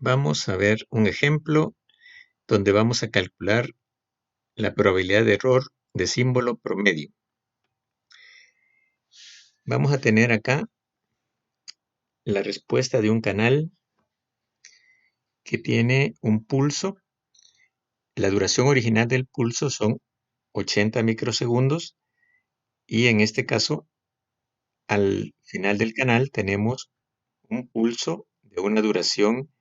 Vamos a ver un ejemplo donde vamos a calcular la probabilidad de error de símbolo promedio. Vamos a tener acá la respuesta de un canal que tiene un pulso. La duración original del pulso son 80 microsegundos y en este caso al final del canal tenemos un pulso de una duración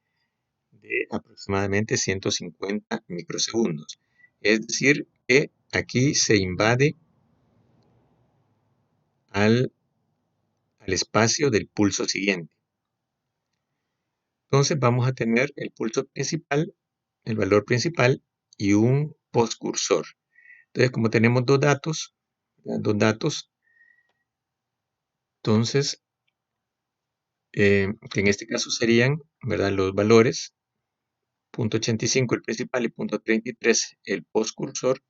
de aproximadamente 150 microsegundos. Es decir, que aquí se invade al espacio del pulso siguiente. Entonces vamos a tener el pulso principal, el valor principal y un postcursor. Entonces, como tenemos dos datos, entonces, que en este caso serían, ¿verdad?, los valores 0.85 el principal y 0.33 el postcursor.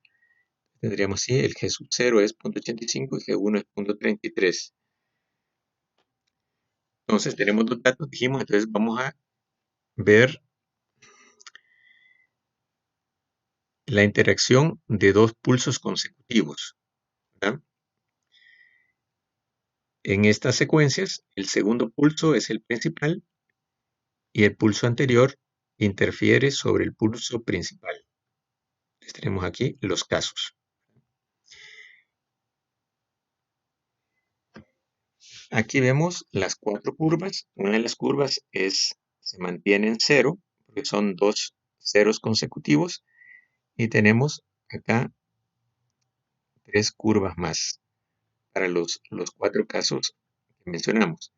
Tendríamos así, el G sub 0 es 0.85 y G1 es 0.33. Entonces tenemos dos datos, dijimos, entonces vamos a ver la interacción de dos pulsos consecutivos, ¿verdad? En estas secuencias, el segundo pulso es el principal y el pulso anterior interfiere sobre el pulso principal. Entonces, tenemos aquí los casos. Aquí vemos las cuatro curvas. Una de las curvas se mantiene en cero, porque son dos ceros consecutivos. Y tenemos acá tres curvas más para los cuatro casos que mencionamos.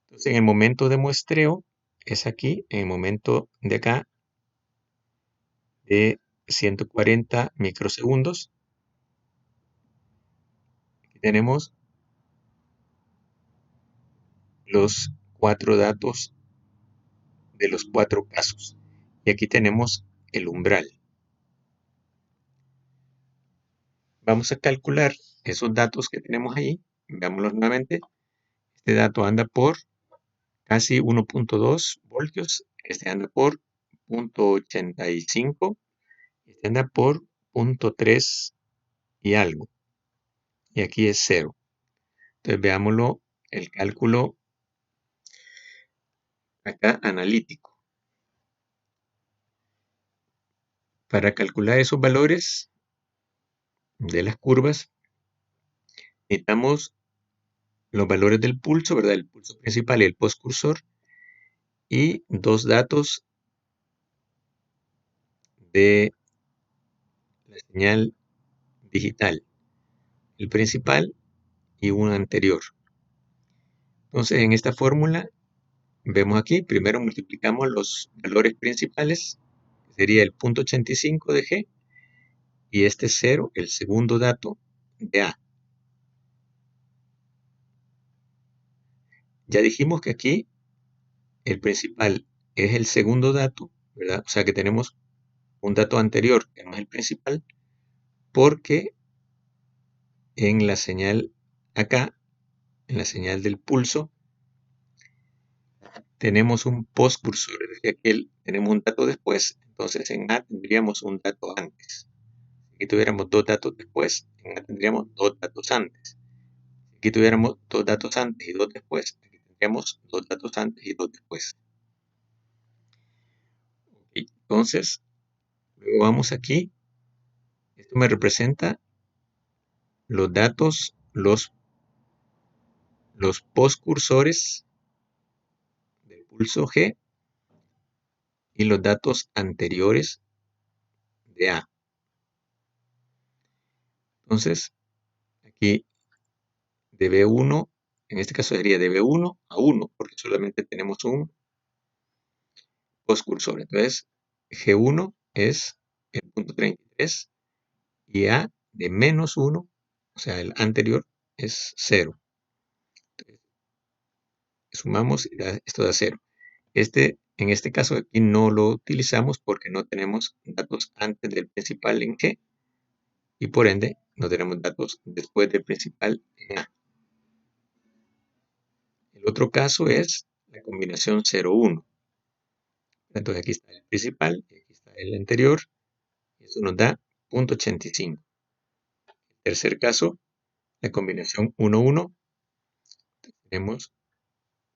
Entonces, en el momento de muestreo es aquí, en el momento de acá, de 140 microsegundos. Aquí tenemos los cuatro datos de los cuatro casos. Y aquí tenemos el umbral. Vamos a calcular esos datos que tenemos ahí. Veámoslos nuevamente. Este dato anda por casi 1.2 voltios. Este anda por 0.85. Este anda por 0.3 y algo. Y aquí es 0. Entonces veámoslo, el cálculo acá analítico. Para calcular esos valores de las curvas, necesitamos los valores del pulso, ¿verdad? El pulso principal y el postcursor, y dos datos de la señal digital, el principal y uno anterior. Entonces, en esta fórmula, vemos aquí, primero multiplicamos los valores principales, sería el 0.85 de G, y este 0, el segundo dato de A. Ya dijimos que aquí el principal es el segundo dato, ¿verdad? O sea que tenemos un dato anterior que no es el principal, porque en la señal acá, en la señal del pulso, tenemos un postcursor, es decir, aquí tenemos un dato después, entonces en A tendríamos un dato antes. Si aquí tuviéramos dos datos después, en A tendríamos dos datos antes. Si aquí tuviéramos dos datos antes y dos después, aquí tendríamos dos datos antes y dos después. Entonces, luego vamos aquí, esto me representa los datos, los postcursores del pulso G y los datos anteriores de A. Entonces, aquí de B1, en este caso sería de B1 a 1, porque solamente tenemos un postcursor. Entonces, G1 es el punto 33 y A de menos 1, o sea, el anterior, es 0. Entonces, sumamos y esto da 0. En este caso aquí no lo utilizamos porque no tenemos datos antes del principal en G y por ende no tenemos datos después del principal en A. El otro caso es la combinación 0-1. Entonces aquí está el principal, aquí está el anterior, eso nos da 0.85. Tercer caso, la combinación 1,1, tenemos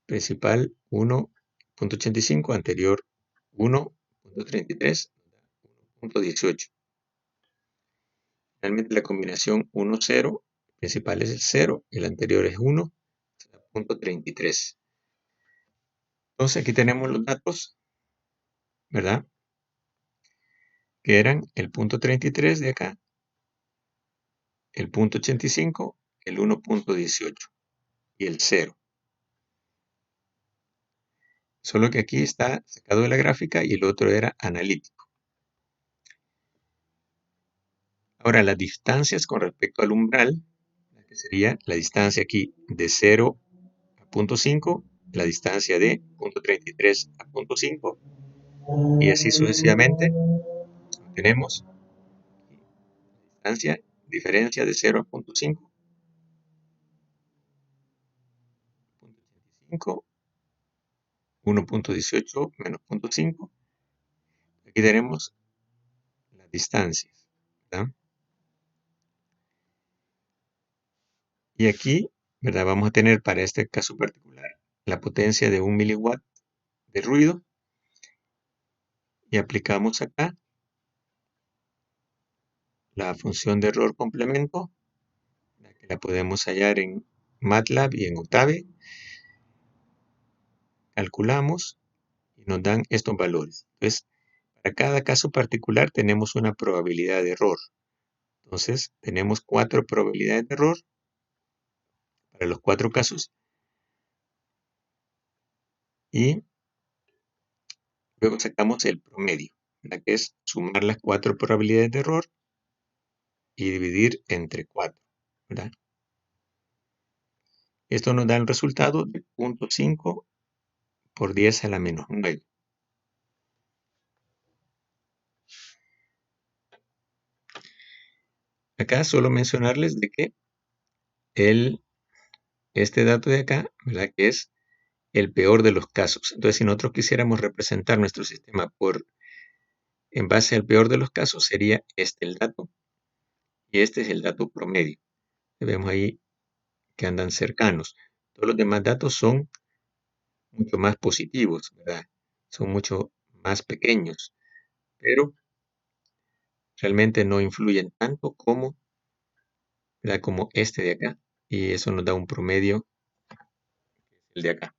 principal 1.85, anterior 1.33, 1.18. Finalmente la combinación 1,0, principal es el 0, el anterior es 1, 0.33. Entonces aquí tenemos los datos, ¿verdad? Que eran el 0.33 de acá, el 0.85, el 1.18 y el 0. Solo que aquí está sacado de la gráfica y el otro era analítico. Ahora las distancias con respecto al umbral, que sería la distancia aquí de 0 a 0.5, la distancia de 0.33 a 0.5 y así sucesivamente. Tenemos distancia, diferencia de 0 a 0.5, 0.85, 1.18 menos 0.5. Aquí tenemos las distancias, ¿verdad? Y aquí, ¿verdad? Vamos a tener para este caso particular la potencia de 1 miliwatt de ruido y aplicamos acá la función de error complemento, que la podemos hallar en MATLAB y en Octave. Calculamos y nos dan estos valores. Entonces, para cada caso particular tenemos una probabilidad de error. Entonces, tenemos 4 probabilidades de error para los 4 casos. Y luego sacamos el promedio, ¿verdad? Que es sumar las 4 probabilidades de error y dividir entre 4, ¿verdad? Esto nos da el resultado de 0.5 por 10 a la menos 9. Acá solo mencionarles de que este dato de acá, ¿verdad? Que es el peor de los casos. Entonces, si nosotros quisiéramos representar nuestro sistema en base al peor de los casos, sería este el dato y este es el dato promedio. Vemos ahí que andan cercanos. Todos los demás datos son mucho más positivos, ¿verdad? Son mucho más pequeños, pero realmente no influyen tanto como, ¿verdad? Como este de acá. Y eso nos da un promedio, el de acá.